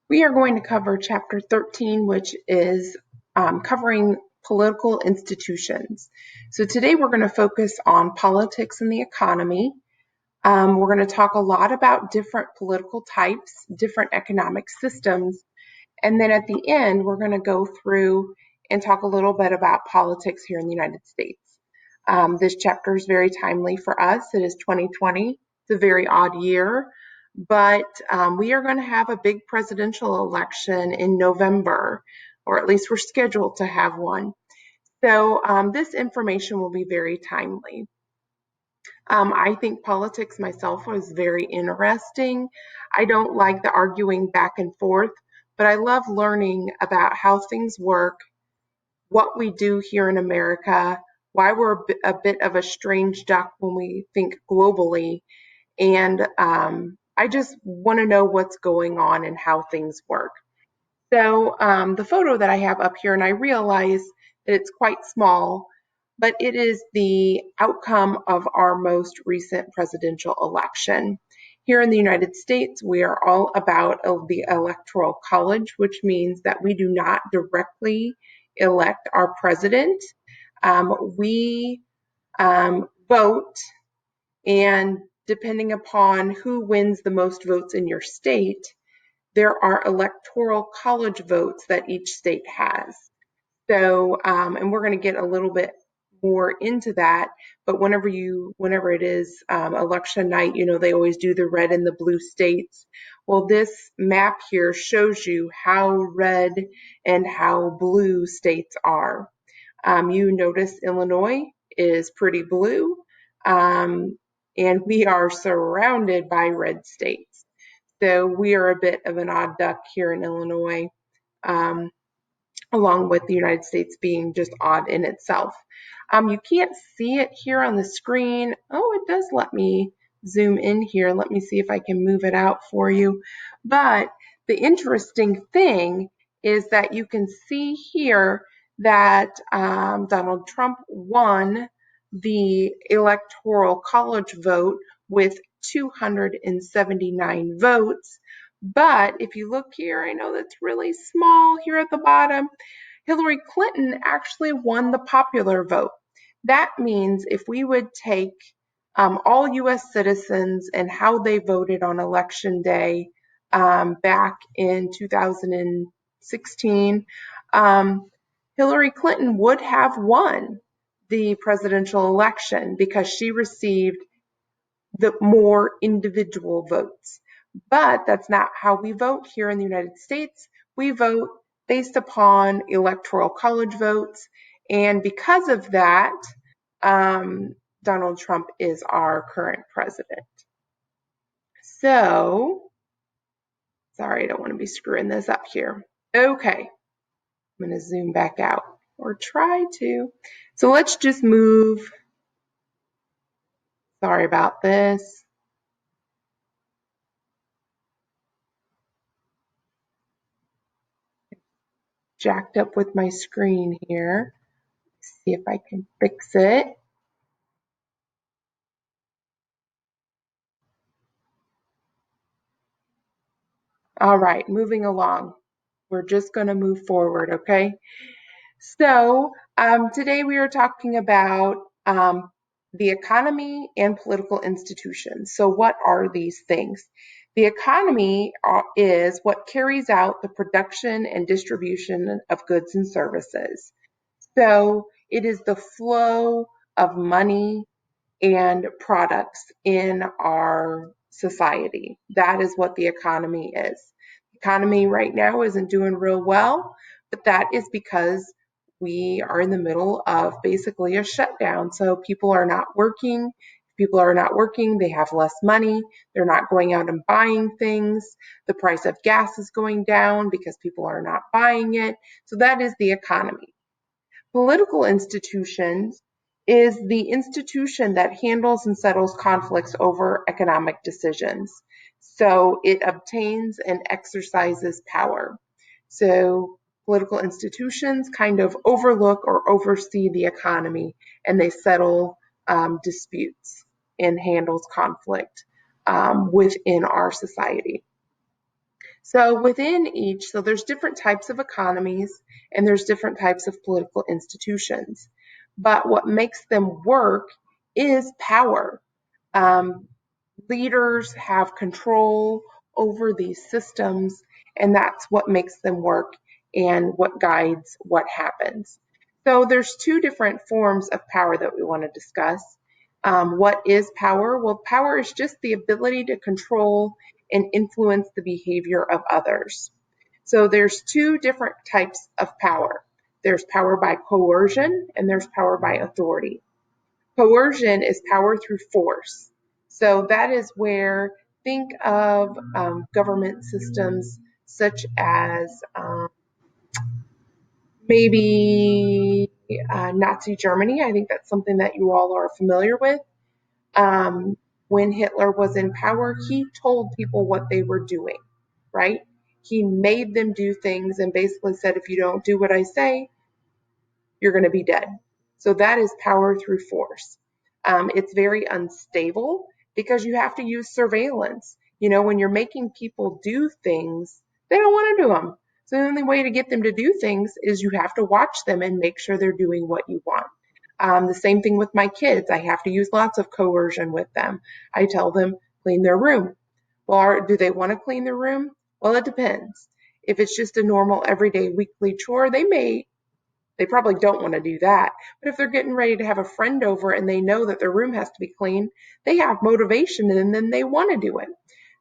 We are going to cover Chapter 13, which is covering political institutions. So today we're going to focus on politics and the economy. We're going to talk a lot about different political types, different economic systems, and then at the end we're going to go through and talk a little bit about politics here in the United States. This chapter is very timely for us. It is 2020. It's a very odd year, but we are going to have a big presidential election in November, or at least we're scheduled to have one. So this information will be very timely. I think politics myself was very interesting. I don't like the arguing back and forth, but I love learning about how things work, what we do here in America, why we're a bit of a strange duck when we think globally. And I just want to know what's going on and how things work. So the photo that I have up here, and I realize that it's quite small, but it is the outcome of our most recent presidential election. Here in the United States, we are all about the Electoral College, which means that we do not directly elect our president. We vote, and depending upon who wins the most votes in your state, there are electoral college votes that each state has. So, and we're going to get a little bit more into that, but whenever it is election night, they always do the red and the blue states. Well, this map here shows you how red and how blue states are. You notice Illinois is pretty blue, and we are surrounded by red states. So we are a bit of an odd duck here in Illinois, along with the United States being just odd in itself. You can't see it here on the screen. Oh, it does let me zoom in here. Let me see if I can move it out for you. But the interesting thing is that you can see here that Donald Trump won the Electoral College vote with 279 votes. But if you look here, I know that's really small here at the bottom, Hillary Clinton actually won the popular vote. That means if we would take all U.S. citizens and how they voted on Election Day back in 2016, Hillary Clinton would have won the presidential election because she received the more individual votes. But that's not how we vote here in the United States. We vote based upon electoral college votes. And because of that, Donald Trump is our current president. So, sorry, I don't want to be screwing this up here. Okay, I'm going to zoom back out, or try to. So let's just move. Sorry about this. Jacked up with my screen here. See if I can fix it. All right, moving along. We're just going to move forward, okay? So today we are talking about the economy and political institutions. So what are these things? The economy is what carries out the production and distribution of goods and services. So it is the flow of money and products in our society. That is what the economy is. The economy right now isn't doing real well, but that is because we are in the middle of basically a shutdown. So people are not working. People are not working, they have less money, they're not going out and buying things. The price of gas is going down because people are not buying it. So that is the economy. Political institutions is the institution that handles and settles conflicts over economic decisions. So it obtains and exercises power. So political institutions kind of overlook or oversee the economy, and they settle disputes and handles conflict within our society. So within each, so there's different types of economies and there's different types of political institutions. But what makes them work is power. Um, Leaders have control over these systems, and that's what makes them work and what guides what happens. So there's two different forms of power that we want to discuss. What is power? Well, power is just the ability to control and influence the behavior of others. So there's two different types of power. There's power by coercion and there's power by authority. Coercion is power through force. So that is where, think of government systems such as maybe Nazi Germany. I think that's something that you all are familiar with. Um, when Hitler was in power, he told people what they were doing, right? He made them do things and basically said, if you don't do what I say, you're going to be dead. So that is power through force. It's very unstable because you have to use surveillance. You know, when you're making people do things, they don't want to do them. So the only way to get them to do things is you have to watch them and make sure they're doing what you want. The same thing with my kids. I have to use lots of coercion with them. I tell them, clean their room. Well, do they want to clean their room? Well, it depends. If it's just a normal everyday weekly chore, they probably don't want to do that. But if they're getting ready to have a friend over and they know that their room has to be clean, they have motivation and then they want to do it.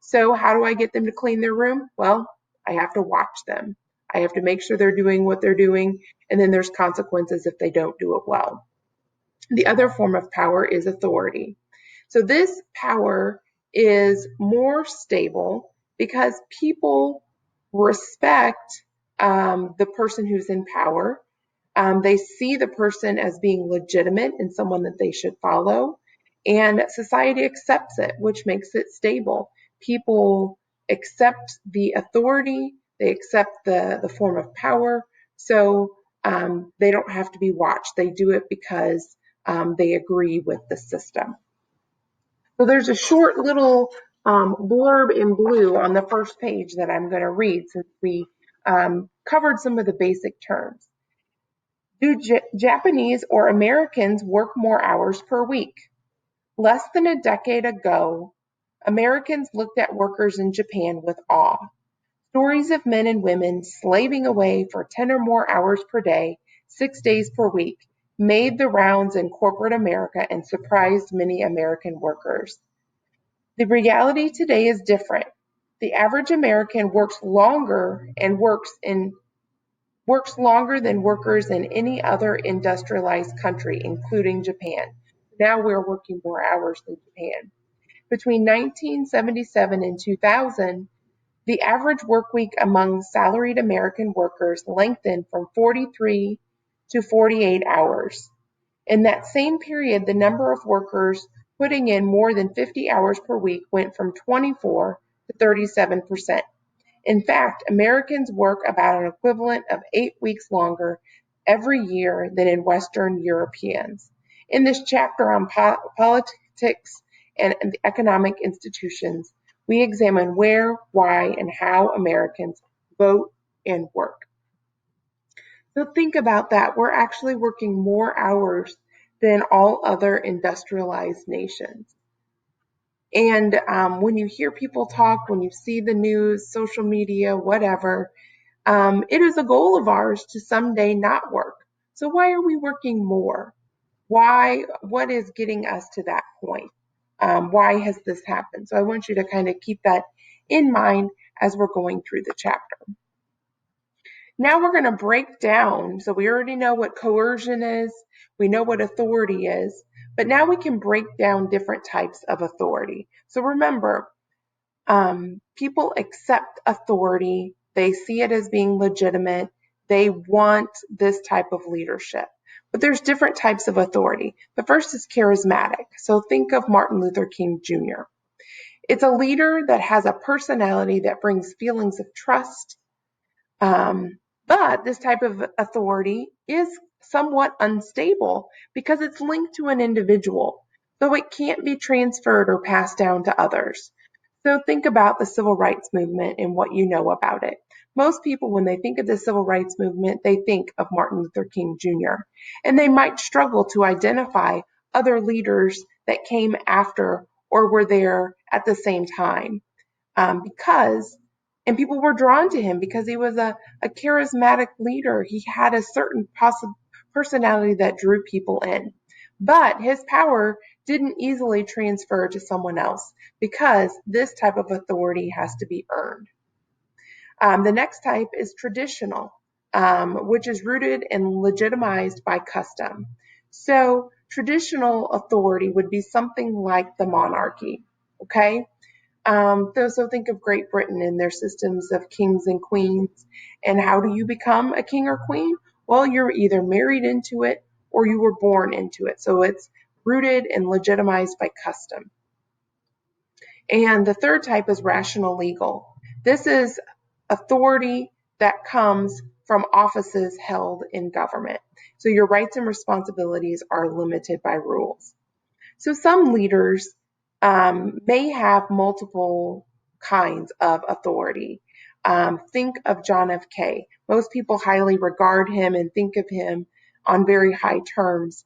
So how do I get them to clean their room? Well, I have to watch them. I have to make sure they're doing what they're doing, and then there's consequences if they don't do it well. The other form of power is authority. So this power is more stable because people respect the person who's in power. They see the person as being legitimate and someone that they should follow. And society accepts it, which makes it stable. People accept the authority, they accept the form of power. So they don't have to be watched. They do it because they agree with the system. So there's a short little blurb in blue on the first page that I'm going to read since we covered some of the basic terms. Do Japanese or Americans work more hours per week? Less than a decade ago, Americans looked at workers in Japan with awe. Stories of men and women slaving away for 10 or more hours per day, 6 days per week, made the rounds in corporate America and surprised many American workers. The reality today is different. The average American works longer than workers in any other industrialized country, including Japan. Now we're working more hours than Japan. Between 1977 and 2000, the average work week among salaried American workers lengthened from 43 to 48 hours. In that same period, the number of workers putting in more than 50 hours per week went from 24 to 37%. In fact, Americans work about an equivalent of 8 weeks longer every year than in Western Europeans. In this chapter on politics and economic institutions, we examine where, why, and how Americans vote and work. So think about that. We're actually working more hours than all other industrialized nations. And when you hear people talk, when you see the news, social media, whatever, it is a goal of ours to someday not work. So why are we working more? Why? What is getting us to that point? Why has this happened? So I want you to kind of keep that in mind as we're going through the chapter. Now we're going to break down. So we already know what coercion is. We know what authority is. But now we can break down different types of authority. So remember, people accept authority. They see it as being legitimate. They want this type of leadership. But there's different types of authority. The first is charismatic. So think of Martin Luther King Jr. It's a leader that has a personality that brings feelings of trust. But this type of authority is somewhat unstable because it's linked to an individual. So it can't be transferred or passed down to others. So think about the civil rights movement and what you know about it. Most people, when they think of the civil rights movement, they think of Martin Luther King Jr., and they might struggle to identify other leaders that came after or were there at the same time because, and people were drawn to him because he was a charismatic leader. He had a certain personality that drew people in. But his power didn't easily transfer to someone else because this type of authority has to be earned. The next type is traditional, which is rooted and legitimized by custom. So traditional authority would be something like the monarchy, okay? So think of Great Britain and their systems of kings and queens. And how do you become a king or queen? Well, you're either married into it or you were born into it. So it's rooted and legitimized by custom. And the third type is rational legal. This is authority that comes from offices held in government. So your rights and responsibilities are limited by rules. So some leaders may have multiple kinds of authority. Think of John F. K. Most people highly regard him and think of him on very high terms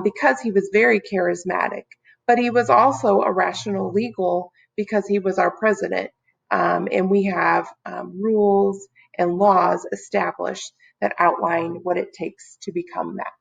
because he was very charismatic. But he was also a rational legal because he was our president. And we have rules and laws established that outline what it takes to become that.